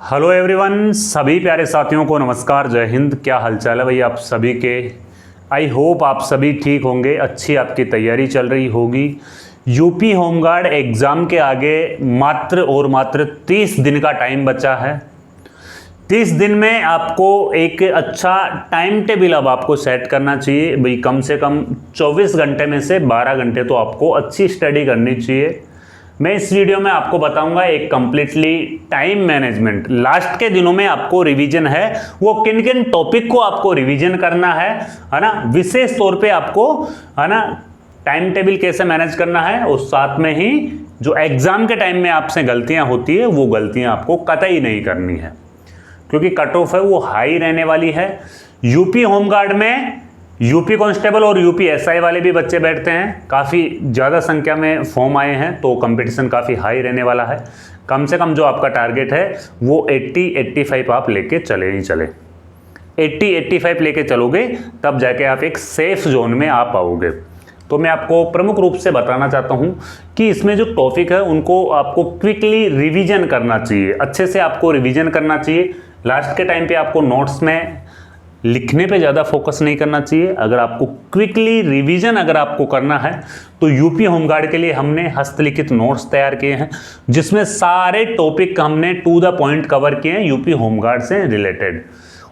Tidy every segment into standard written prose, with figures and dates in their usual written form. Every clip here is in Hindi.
हेलो एवरीवन, सभी प्यारे साथियों को नमस्कार, जय हिंद। क्या हालचाल है भाई आप सभी के। आई होप आप सभी ठीक होंगे, अच्छी आपकी तैयारी चल रही होगी। यूपी होमगार्ड एग्ज़ाम के आगे मात्र और मात्र 30 दिन का टाइम बचा है। 30 दिन में आपको एक अच्छा टाइम टेबल अब आपको सेट करना चाहिए भाई। कम से कम 24 घंटे में से 12 घंटे तो आपको अच्छी स्टडी करनी चाहिए। मैं इस वीडियो में आपको बताऊंगा एक कंप्लीटली टाइम मैनेजमेंट। लास्ट के दिनों में आपको रिवीजन है, वो किन किन टॉपिक को आपको रिवीजन करना है ना, विशेष तौर पे आपको है ना टाइम टेबल कैसे मैनेज करना है। और साथ में ही जो एग्जाम के टाइम में आपसे गलतियां होती है वो गलतियां आपको कतई नहीं करनी है, क्योंकि कट ऑफ है वो हाई रहने वाली है। यूपी होमगार्ड में यूपी कांस्टेबल और यूपी एसआई वाले भी बच्चे बैठते हैं। काफ़ी ज़्यादा संख्या में फॉर्म आए हैं, तो कंपटीशन काफ़ी हाई रहने वाला है। कम से कम जो आपका टारगेट है वो 80-85 आप लेके चले ही चले। 80-85 लेके चलोगे तब जाके आप एक सेफ जोन में आ पाओगे। तो मैं आपको प्रमुख रूप से बताना चाहता हूँ कि इसमें जो टॉपिक है उनको आपको क्विकली रिवीजन करना चाहिए, अच्छे से आपको रिवीजन करना चाहिए। लास्ट के टाइम पे आपको नोट्स में लिखने पे ज़्यादा फोकस नहीं करना चाहिए। अगर आपको क्विकली रिवीजन अगर आपको करना है तो यूपी होमगार्ड के लिए हमने हस्तलिखित नोट्स तैयार किए हैं, जिसमें सारे टॉपिक हमने टू द पॉइंट कवर किए हैं यूपी होमगार्ड से रिलेटेड।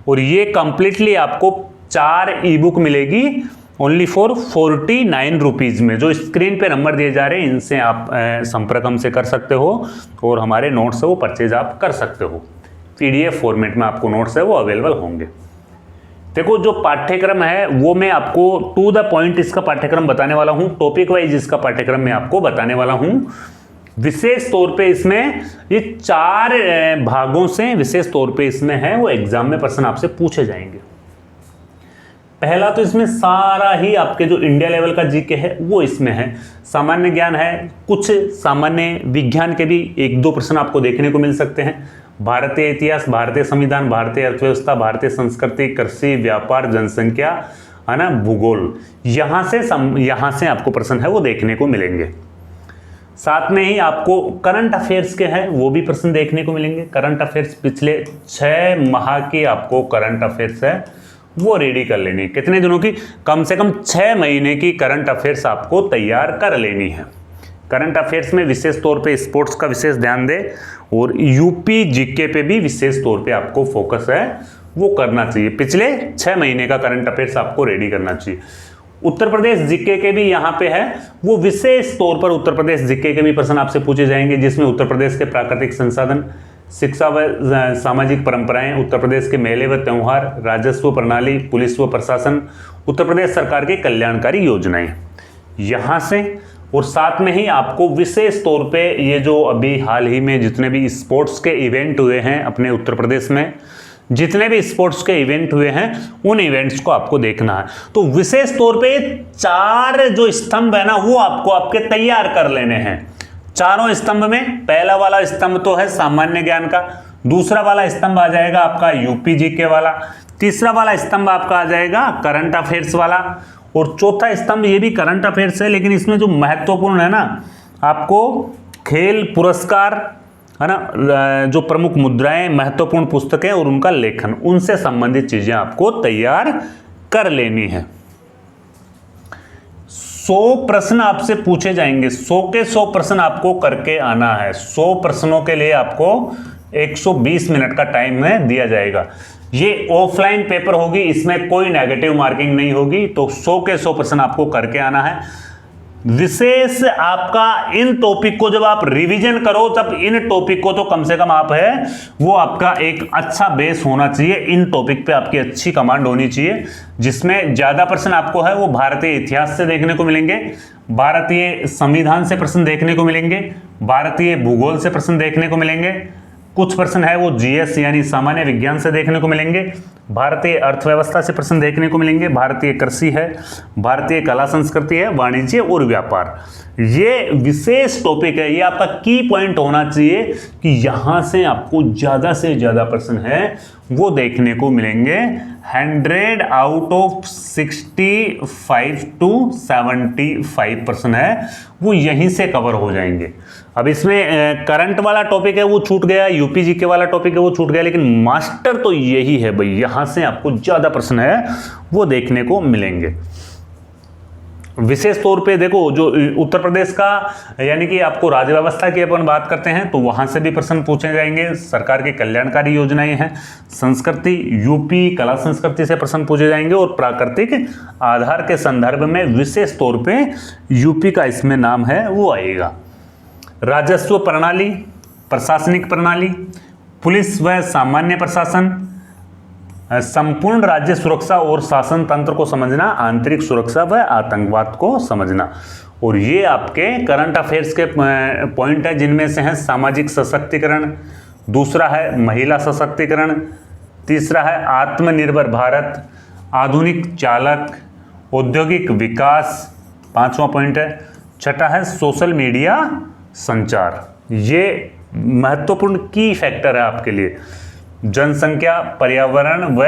और ये कंप्लीटली आपको 4 ई बुक मिलेगी ओनली फॉर 49 रुपीज़ में। जो स्क्रीन पे नंबर दिए जा रहे हैं इनसे आप संपर्क हमसे कर सकते हो और हमारे नोट्स है वो परचेज आप कर सकते हो। PDF फॉर्मेट में आपको नोट्स है वो अवेलेबल होंगे। देखो, जो पाठ्यक्रम है वो मैं आपको टू द पॉइंट इसका पाठ्यक्रम बताने वाला हूँ, टॉपिक वाइज इसका पाठ्यक्रम मैं आपको बताने वाला हूँ। विशेष तौर पे इसमें ये 4 भागों से विशेष तौर पे इसमें है वो एग्जाम में प्रश्न आपसे पूछे जाएंगे। पहला तो इसमें सारा ही आपके जो इंडिया लेवल का जीके है वो इसमें है। सामान्य ज्ञान है, कुछ सामान्य विज्ञान के भी 1-2 प्रश्न आपको देखने को मिल सकते हैं। भारतीय इतिहास, भारतीय संविधान, भारतीय अर्थव्यवस्था, भारतीय संस्कृति, कृषि, व्यापार, जनसंख्या है ना, भूगोल, यहाँ से आपको प्रश्न है वो देखने को मिलेंगे। साथ में ही आपको करंट अफेयर्स के हैं वो भी प्रश्न देखने को मिलेंगे। करंट अफेयर्स पिछले 6 माह की आपको करंट अफेयर्स है वो रेडी कर लेनी है। कितने दिनों की? कम से कम 6 महीने की करंट अफेयर्स आपको तैयार कर लेनी है। करंट अफेयर्स में विशेष तौर पे स्पोर्ट्स का विशेष ध्यान दे और यूपी जीके पे भी विशेष तौर पे आपको फोकस है वो करना चाहिए। पिछले 6 महीने का करंट अफेयर्स आपको रेडी करना चाहिए। उत्तर प्रदेश जीके के भी यहाँ पे है वो विशेष तौर पर उत्तर प्रदेश जीके के भी प्रश्न आपसे पूछे जाएंगे, जिसमें उत्तर प्रदेश के प्राकृतिक संसाधन, शिक्षा व सामाजिक परंपराएं, उत्तर प्रदेश के मेले व त्यौहार, राजस्व प्रणाली, पुलिस व प्रशासन, उत्तर प्रदेश सरकार की कल्याणकारी योजनाएं यहाँ से। और साथ में ही आपको विशेष तौर पे ये जो अभी हाल ही में जितने भी स्पोर्ट्स के इवेंट हुए हैं अपने उत्तर प्रदेश में, जितने भी स्पोर्ट्स के इवेंट हुए हैं उन इवेंट्स को आपको देखना है। तो विशेष तौर पे 4 जो स्तंभ है ना वो आपको आपके तैयार कर लेने हैं। चारों स्तंभ में पहला वाला स्तंभ तो है सामान्य ज्ञान का, दूसरा वाला स्तंभ आ जाएगा आपका यूपी जीके वाला, तीसरा वाला स्तंभ आपका आ जाएगा करंट अफेयर्स वाला, और चौथा स्तंभ ये भी करंट अफेयर्स है, लेकिन इसमें जो महत्वपूर्ण है ना आपको खेल पुरस्कार है ना, जो प्रमुख मुद्राएं, महत्वपूर्ण पुस्तकें और उनका लेखन, उनसे संबंधित चीजें आपको तैयार कर लेनी है। 100 प्रश्न आपसे पूछे जाएंगे, 100 के 100 प्रश्न आपको करके आना है। 100 प्रश्नों के लिए आपको 120 मिनट का टाइम में दिया जाएगा। ये ऑफलाइन पेपर होगी, इसमें कोई नेगेटिव मार्किंग नहीं होगी। तो 100 के 100 प्रश्न आपको करके आना है। विशेष आपका इन टॉपिक को जब आप रिवीजन करो तब इन टॉपिक को तो कम से कम आप है वो आपका एक अच्छा बेस होना चाहिए। इन टॉपिक पे आपकी अच्छी कमांड होनी चाहिए, जिसमें ज़्यादा प्रश्न आपको है वो भारतीय इतिहास से देखने को मिलेंगे, भारतीय संविधान से प्रश्न देखने को मिलेंगे, भारतीय भूगोल से प्रश्न देखने को मिलेंगे, कुछ प्रश्न है वो GS यानी सामान्य विज्ञान से देखने को मिलेंगे, भारतीय अर्थव्यवस्था से प्रश्न देखने को मिलेंगे, भारतीय कृषि है, भारतीय कला संस्कृति है, वाणिज्य और व्यापार। ये विशेष टॉपिक है, ये आपका की पॉइंट होना चाहिए कि यहां से आपको ज्यादा से ज्यादा प्रश्न है वो देखने को मिलेंगे। 100 आउट ऑफ 65 to 75 प्रश्न है वो यहीं से कवर हो जाएंगे। अब इसमें करंट वाला टॉपिक है वो छूट गया, यूपी जीके वाला टॉपिक है वो छूट गया, लेकिन मास्टर तो यही है भाई, यहां से आपको ज्यादा प्रश्न है वो देखने को मिलेंगे। विशेष तौर पे देखो जो उत्तर प्रदेश का यानी कि आपको राज्य व्यवस्था की अपन बात करते हैं तो वहां से भी प्रश्न पूछे जाएंगे। सरकार की कल्याणकारी योजनाएं हैं, संस्कृति, यूपी कला संस्कृति से प्रश्न पूछे जाएंगे और प्राकृतिक आधार के संदर्भ में विशेष तौर पे यूपी का इसमें नाम है वो आएगा। राजस्व प्रणाली, प्रशासनिक प्रणाली, पुलिस व सामान्य प्रशासन, संपूर्ण राज्य सुरक्षा और शासन तंत्र को समझना, आंतरिक सुरक्षा व आतंकवाद को समझना। और ये आपके करंट अफेयर्स के पॉइंट है जिनमें से हैं सामाजिक सशक्तिकरण, दूसरा है महिला सशक्तिकरण, तीसरा है आत्मनिर्भर भारत, आधुनिक चालक, औद्योगिक विकास, पांचवा पॉइंट है, छठा है सोशल मीडिया संचार। ये महत्वपूर्ण की फैक्टर है आपके लिए। जनसंख्या, पर्यावरण व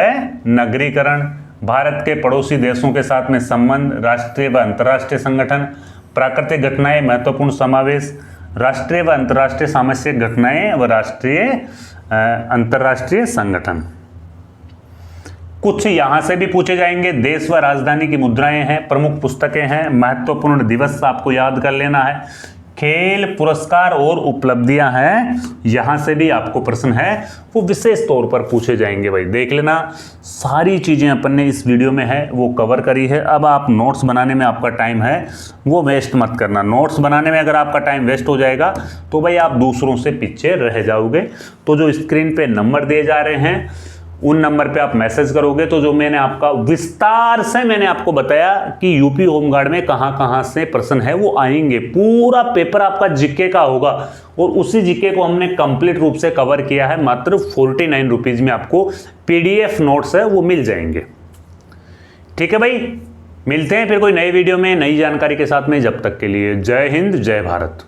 नगरीकरण, भारत के पड़ोसी देशों के साथ में संबंध, राष्ट्रीय व अंतर्राष्ट्रीय संगठन, प्राकृतिक घटनाएं, महत्वपूर्ण समावेश, राष्ट्रीय व अंतर्राष्ट्रीय सामयिक घटनाएं व राष्ट्रीय अंतर्राष्ट्रीय संगठन। कुछ यहां से भी पूछे जाएंगे। देश व राजधानी की मुद्राएं हैं, प्रमुख पुस्तकें हैं, महत्वपूर्ण दिवस आपको याद कर लेना है, खेल पुरस्कार और उपलब्धियां हैं, यहां से भी आपको प्रश्न है वो विशेष तौर पर पूछे जाएंगे। भाई देख लेना, सारी चीजें अपन ने इस वीडियो में है वो कवर करी है। अब आप नोट्स बनाने में आपका टाइम है वो वेस्ट मत करना। नोट्स बनाने में अगर आपका टाइम वेस्ट हो जाएगा तो भाई आप दूसरों से पीछे रह जाओगे। तो जो स्क्रीन पे नंबर दिए जा रहे हैं उन नंबर पे आप मैसेज करोगे तो जो मैंने आपका विस्तार से मैंने आपको बताया कि यूपी होमगार्ड में कहां से प्रश्न है वो आएंगे। पूरा पेपर आपका जीके का होगा और उसी जीके को हमने कंप्लीट रूप से कवर किया है। मात्र 49 रुपीज में आपको पीडीएफ नोट्स है वो मिल जाएंगे। ठीक है भाई, मिलते हैं फिर कोई नई वीडियो में नई जानकारी के साथ में। जब तक के लिए जय हिंद, जय भारत।